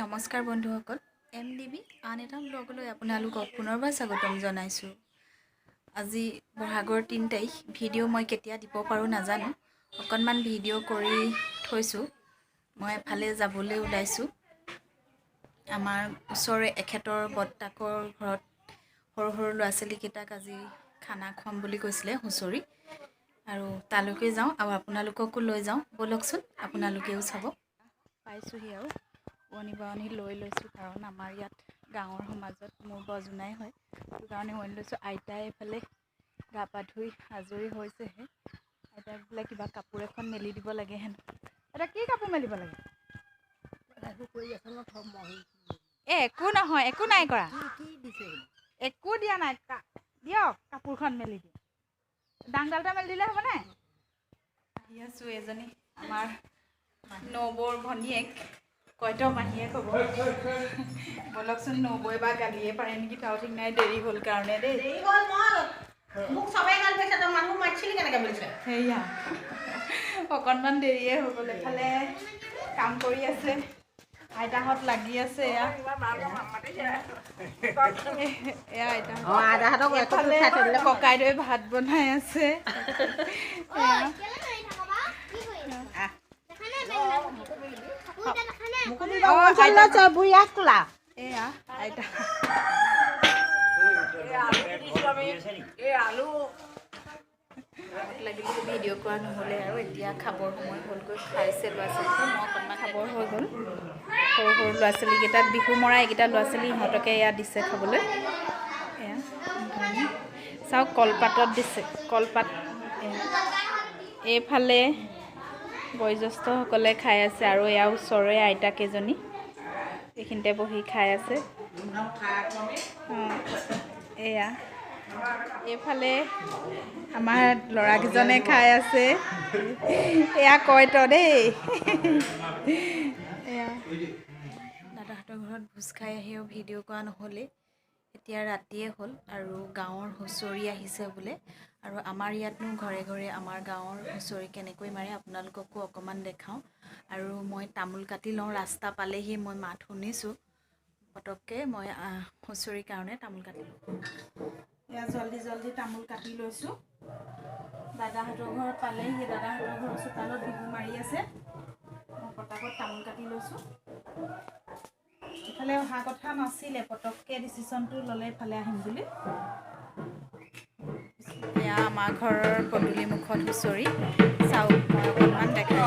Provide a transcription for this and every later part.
নমস্কাৰ বন্ধুসকল এমডিবি আন এটা ব্লগলৈ আপোনালোকক পুনৰবাৰ স্বাগতম জনাইছোঁ। আজি বহাগৰ 3 তাৰিখ ভিডিঅ' মই কেতিয়া দিব পাৰোঁ নাজানো। অকণমান ভিডিঅ' কৰি থৈছোঁ। মই এফালে যাবলৈ ওলাইছোঁ। আমাৰ ওচৰৰে এখেতৰ বৰ্তাকৰ ঘৰত সৰু সৰু ল'ৰা ছোৱালীকেইটাক আজি খানা খুৱাম বুলি কৈছিলে হুঁচৰি, আৰু তালৈকে যাওঁ আৰু আপোনালোককো লৈ যাওঁ। ব'লকচোন আপোনালোকেও চাব। পাইছোঁহি আৰু পুৰণি বাৱনী লৈ লৈছোঁ, কাৰণ আমাৰ ইয়াত গাঁৱৰ সমাজত মোৰ বজনাই হয়, সেইটো কাৰণে মই লৈছোঁ। আইতাই এইফালে গা পা ধুই আজৰি হৈছেহে। আইতাক বোলে কিবা কাপোৰ এখন মেলি দিব লাগে হেনো। এতিয়া কি কাপোৰ মেলিব লাগে? একো নহয়, একো নাই কৰা, একো দিয়া নাই। দিয়ক কাপোৰখন মেলি দিয়ক, ডাংডালটা মেলি দিলে হ'বনে? আহি আছোঁ এজনী আমাৰ নবৌৰ ভনীয়েক, কয়তো মাহীয়ে ক'ব। বলকচোন, নবৌয়ে বা গালিয়ে পাৰে নেকি, তাও ঠিক নাই। দেৰি হ'ল কাৰণে দেই। সেয়া অকণমান দেৰিয়ে হৈ গ'ল। এফালে কাম কৰি আছে, আইতাহঁত লাগি আছে। এয়া আইতাহঁতক ককাইদেৱে ভাত বনাই আছে। এয়া আইতা লাগিলে ভিডিঅ' কৰা নহ'লে, আৰু এতিয়া খাবৰ সময় হ'লগৈ। খাইছে ল'ৰা ছোৱালীবোৰ, মই অকণমান খাবৰ হৈ গ'ল। সৰু সৰু ল'ৰা ছোৱালীকেইটাক বিহু মৰা এইকেইটা ল'ৰা ছোৱালী, ইহঁতকে এয়া দিছে খাবলৈ। এয়া চাওক, কলপাতত দিছে, কলপাত। এইফালে বয়োজ্যেষ্ঠসকলে খাই আছে, আৰু এয়া ওচৰৰে আইতা কেইজনী এইখিনিতে বহি খাই আছে। এয়া এইফালে আমাৰ ল'ৰাকেইজনে খাই আছে। এয়া কয়তো দেই। এয়া দাদাহঁতৰ ঘৰত ভোজ খাই আহিও ভিডিঅ' কৰা নহ'লেই। এতিয়া ৰাতিয়ে হ'ল, আৰু গাঁৱৰ হুঁচৰি আহিছে বোলে। আৰু আমাৰ ইয়াতনো ঘৰে ঘৰে আমাৰ গাঁৱৰ হুঁচৰি কেনেকৈ মাৰে আপোনালোককো অকণমান দেখাওঁ। আৰু মই তামোল কাটি লওঁ, ৰাস্তা পালেহি মই মাত শুনিছোঁ। পটককৈ মই হুঁচৰিৰ কাৰণে তামোল কাটি লওঁ। এয়া জলদি জলদি তামোল কাটি লৈছোঁ। দাদাহঁতৰ ঘৰত পালেহি, দাদাহঁতৰ ঘৰৰ চোতালত বিহু মাৰি আছে। মই পটাপট তামোল কাটি লৈছোঁ। ইফালে অহা কথা নাছিলে, পটককৈ ডিচিশ্যনটো ল'লে ইফালে আহিম বুলি। এয়া আমাৰ ঘৰৰ পদূলি মুখত হুঁচৰি। চাওক, মই অকণমান দেখাই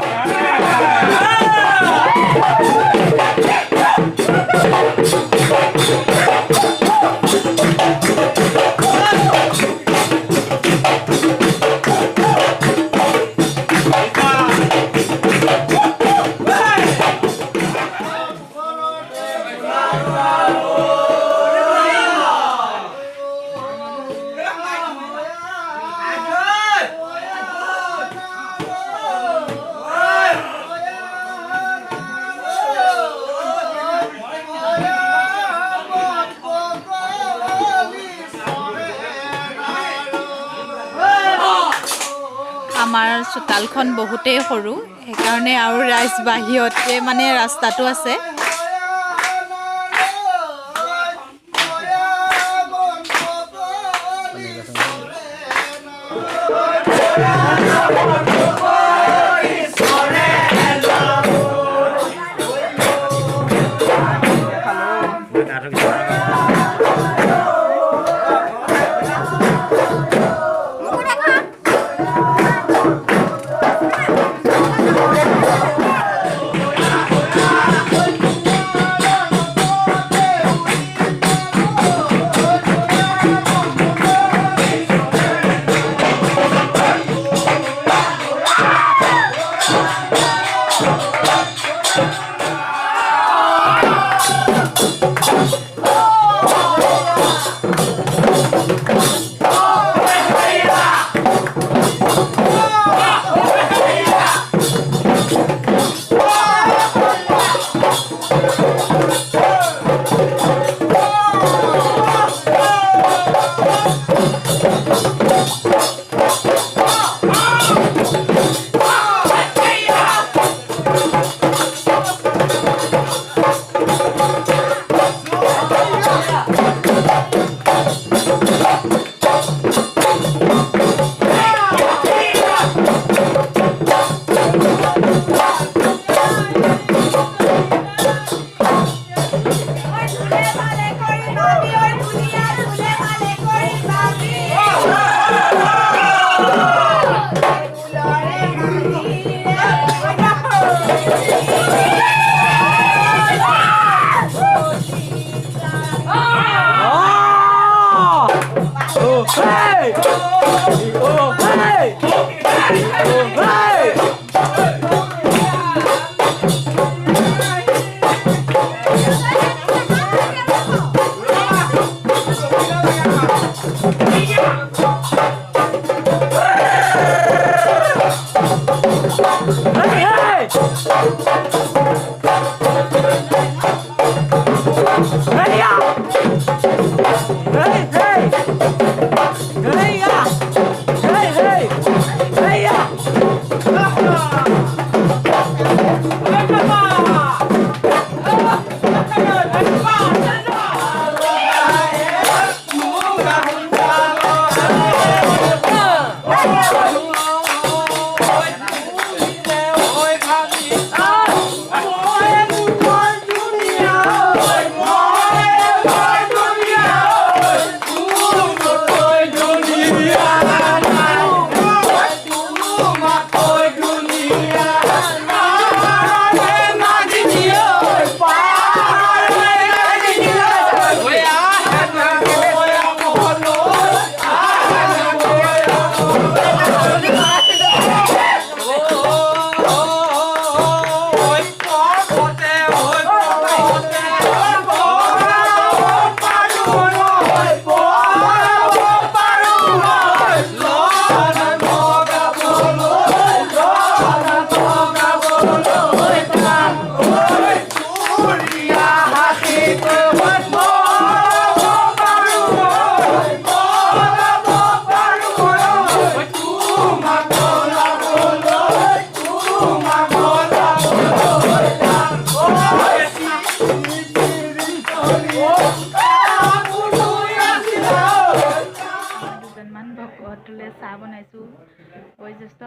আমাৰ চোতালখন বহুতেই সৰু, সেইকাৰণে আৰু ৰাইজ বাহিৰতে মানে ৰাস্তাটো আছে।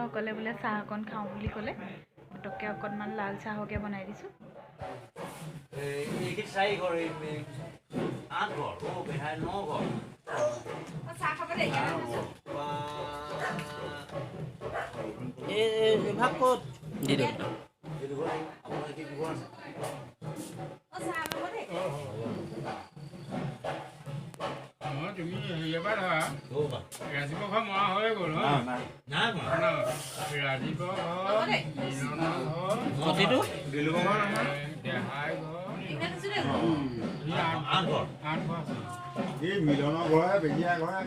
সকলে বোলে চাহ অকণ খাওঁ বুলি ক'লে পটককৈ অকণমান লাল চাহকে বনাই দিছোঁ তুমি হেৰিয়াৰ পৰা ধৰা ৰাজীৱৰ ঘৰ মৰা হৈয়ে গ'ল ৰাজীৱৰ ঘৰ দেহাই ঘৰ এই মিলনৰ ঘৰে বেগীয়া ঘৰে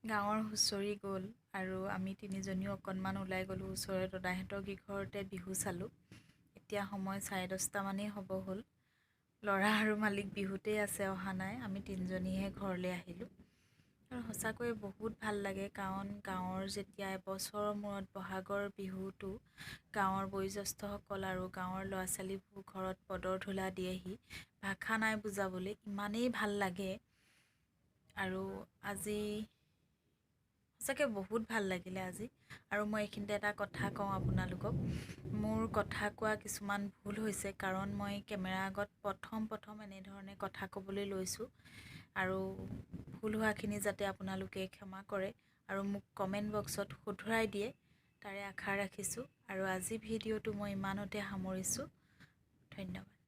গাঁৱৰ হুঁচৰি গ'ল আৰু আমি তিনিজনীও অকণমান ওলাই গ'লোঁ ওচৰৰে দদাহঁতৰ ঘৰতে বিহু চালোঁ এতিয়া সময় 10:30 মানেই হ'ব হ'ল ল'ৰা আৰু মালিক বিহুতেই আছে অহা নাই আমি তিনিজনীহে ঘৰলৈ আহিলোঁ আৰু সঁচাকৈয়ে বহুত ভাল লাগে কাৰণ গাঁৱৰ যেতিয়া এবছৰৰ মূৰত বহাগৰ বিহুটো গাঁৱৰ বয়োজ্যেষ্ঠসকল আৰু গাঁৱৰ ল'ৰা ছোৱালীবোৰ ঘৰত পদৰ ধূলা দিয়েহি ভাষা নাই বুজাবলৈ ইমানেই ভাল লাগে আৰু আজি সঁচাকৈ বহুত ভাল লাগিলে আজি আৰু মই এইখিনিতে এটা কথা কওঁ আপোনালোকক মোৰ কথা কোৱা কিছুমান ভুল হৈছে কাৰণ মই কেমেৰা আগত প্ৰথম এনেধৰণে কথা ক'বলৈ লৈছোঁ আৰু ভুল হোৱাখিনি যাতে আপোনালোকে ক্ষমা কৰে আৰু মোক কমেণ্ট বক্সত শুধৰাই দিয়ে তাৰে আশা ৰাখিছোঁ আৰু আজি ভিডিঅ'টো মই ইমানতে সামৰিছোঁ ধন্যবাদ।